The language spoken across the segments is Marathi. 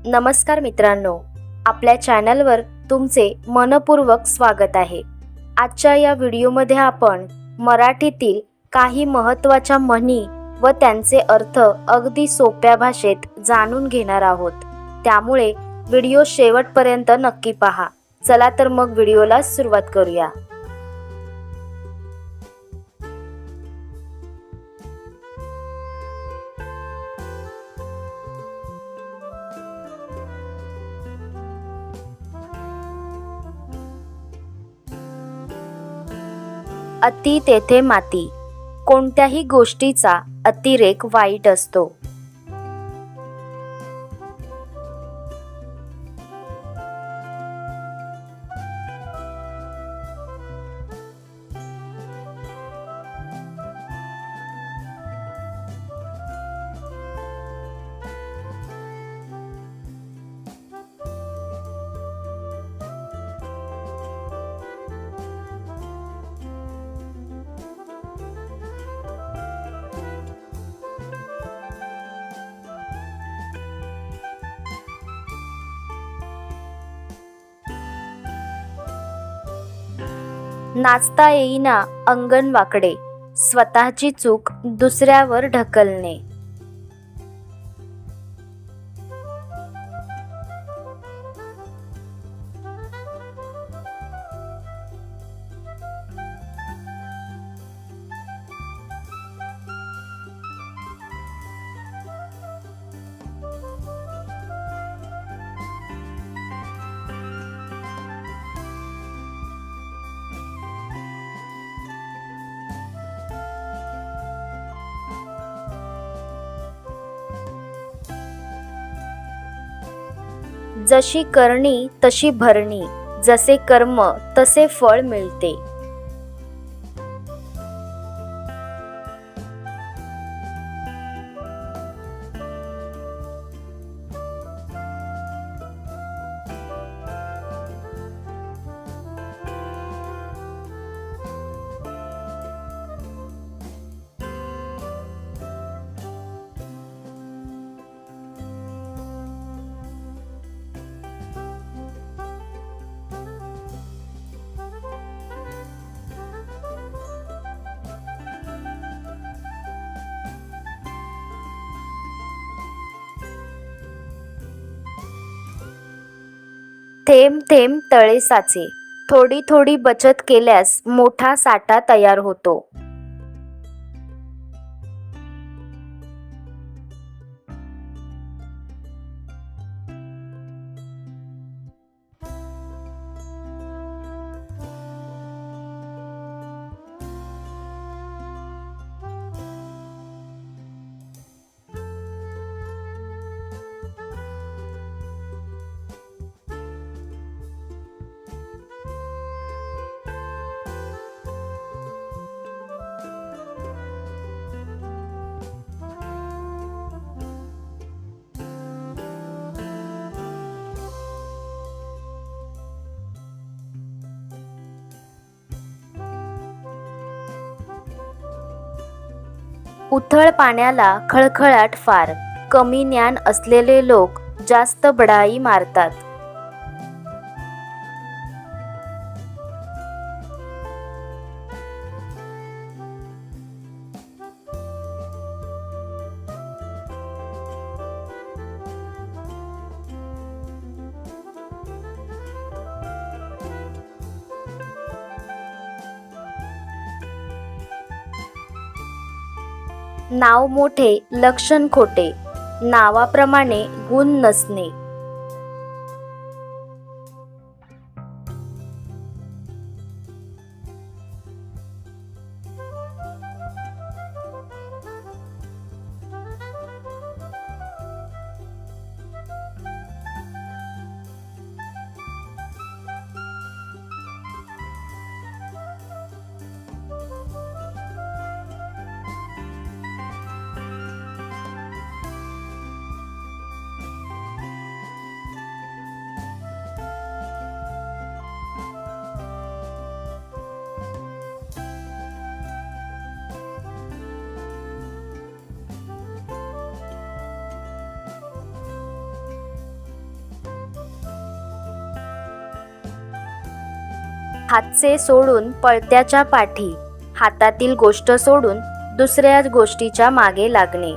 नमस्कार मित्रांनो, आपल्या चॅनलवर तुमचे मनपूर्वक स्वागत आहे। आजच्या या व्हिडिओमध्ये आपण मराठीतील काही महत्त्वाच्या म्हणी व त्यांचे अर्थ अगदी सोप्या भाषेत जाणून घेणार आहोत। त्यामुळे व्हिडिओ शेवटपर्यंत नक्की पहा। चला तर मग व्हिडिओला सुरुवात करूया। अति तेथे माती। कोणत्याही गोष्टीचा अतिरेक वाईट असतो। नाचता येईना अंगण वाकडे, स्वतःची चूक दुसऱ्यावर ढकलणे। जशी करणी तशी भरणी, जसे कर्म तसे फळ मिळते। थेंब थेंब तळे साचे, थोडी थोडी बचत केल्यास मोठा साठा तयार होतो। उथळ पाण्याला खळखळाट फार, कमी ज्ञान असलेले लोक जास्त बढाई मारतात। नाव मोठे लक्षण खोटे, नावाप्रमाणे गुण नसणे। हातचे सोडून पळत्याच्या पाठी, हातातील गोष्ट सोडून दुसऱ्या गोष्टीच्या मागे लागणे.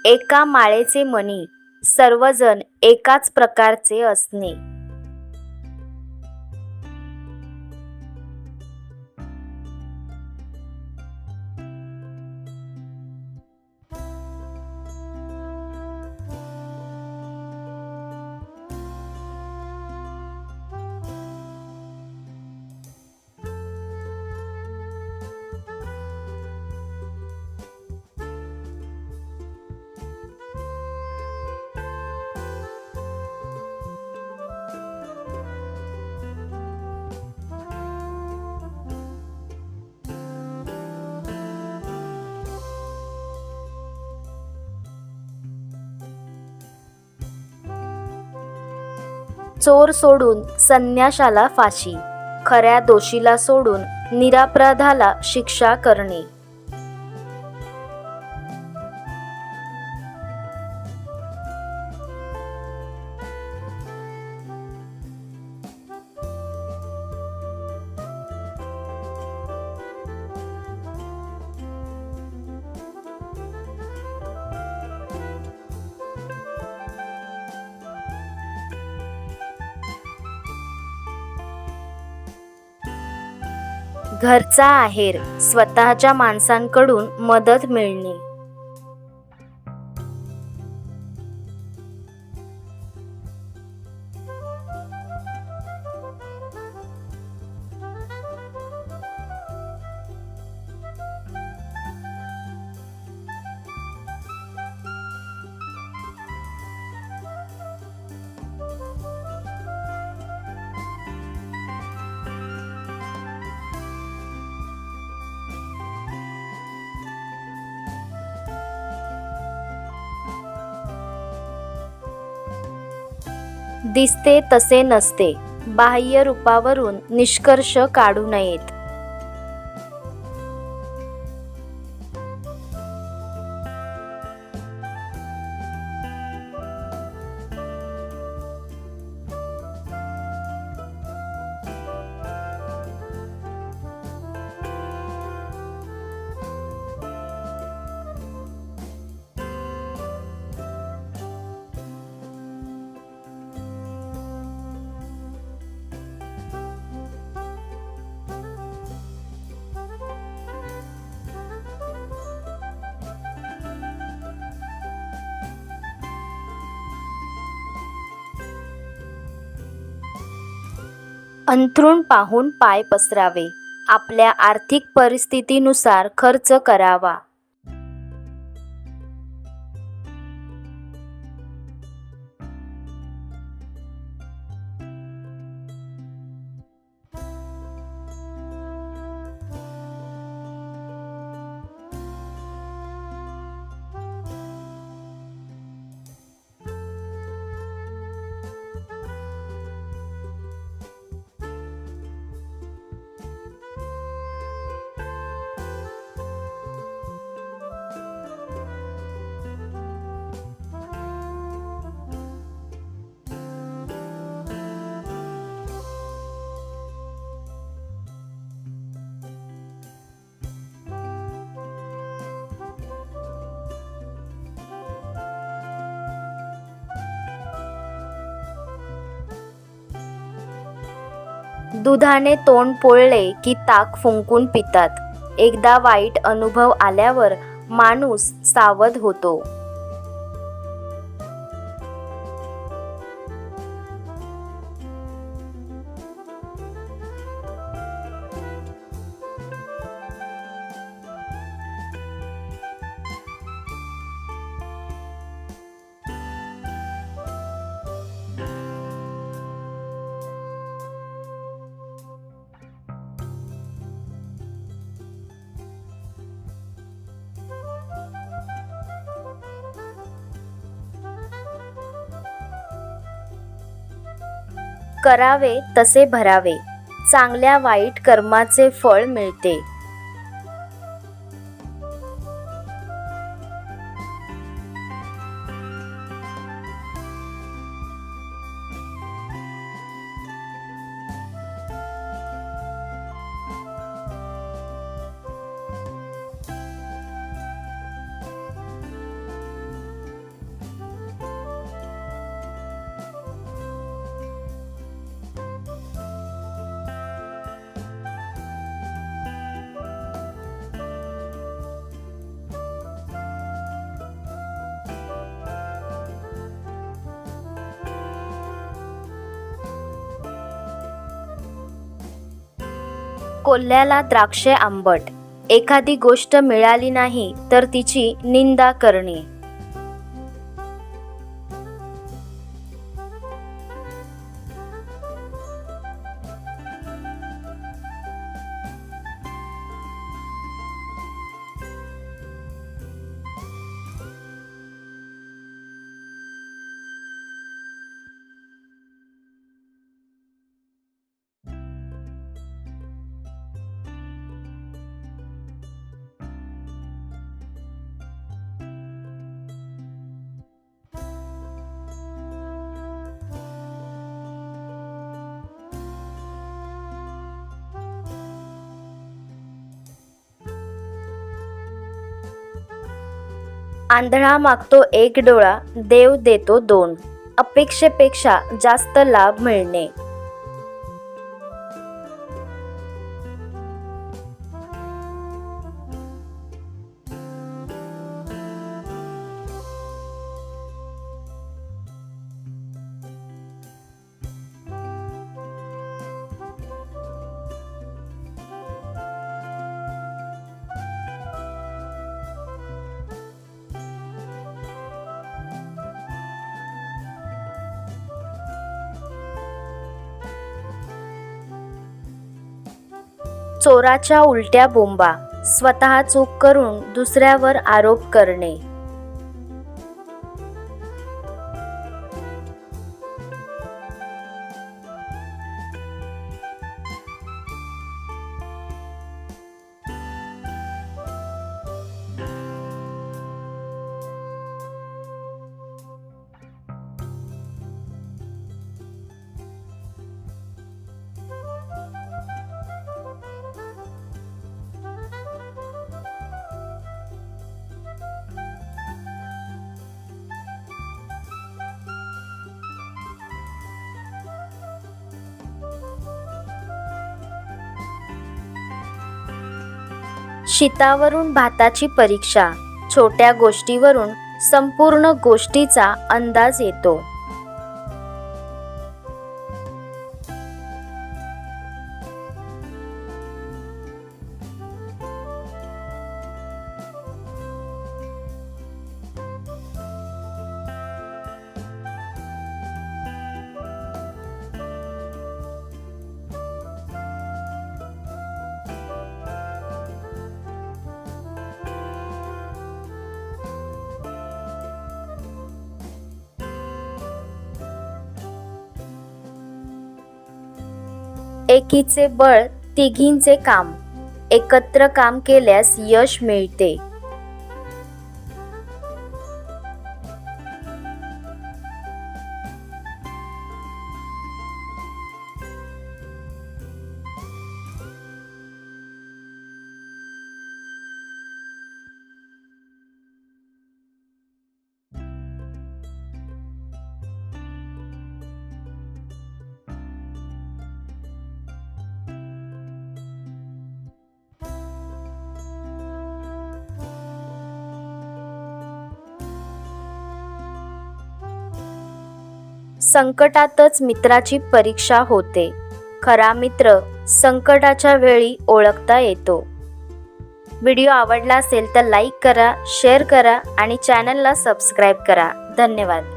एका माळेचे मणी, सर्वजण एकाच प्रकारचे असणे. चोर सोडून संन्याशाला फाशी, खऱ्या दोषीला सोडून निरपराधाला शिक्षा करणे. घरचा आहेर, स्वतःच्या माणसांकडून मदत मिळणे. दिसते तसे नसते, बाह्य रूपावरून निष्कर्ष काढू नयेत. अंथरूण पाहून पाय पसरावे, आपल्या आर्थिक परिस्थितीनुसार खर्च करावा. दुधाने तोंड पोळले की ताक फुंकून पितात. एकदा वाईट अनुभव आल्यावर माणूस सावध होतो. करावे तसे भरावे, चांगल्या वाईट कर्माचे फळ मिळते. कोल्ह्याला द्राक्षे आंबट, एखादी गोष्ट मिळाली नाही तर तिची निंदा करणे. आंधळा मागतो एक डोळा, देव देतो दोन, अपेक्षेपेक्षा जास्त लाभ मिळणे. चोराच्या उलट्या बोंबा, स्वतः चूक करून दुसऱ्यावर आरोप करणे. शीतावरून भाताची परीक्षा, छोट्या गोष्टीवरून संपूर्ण गोष्टीचा अंदाज येतो. एकीचे बळ तिघींचे काम, एकत्र काम केल्यास यश मिळते. संकटातच मित्राची परीक्षा होते. खरा मित्र संकटाच्या वेळी ओळखता येतो. व्हिडिओ आवडला असेल तर लाईक करा, शेअर करा आणि चॅनलला सबस्क्राईब करा. धन्यवाद.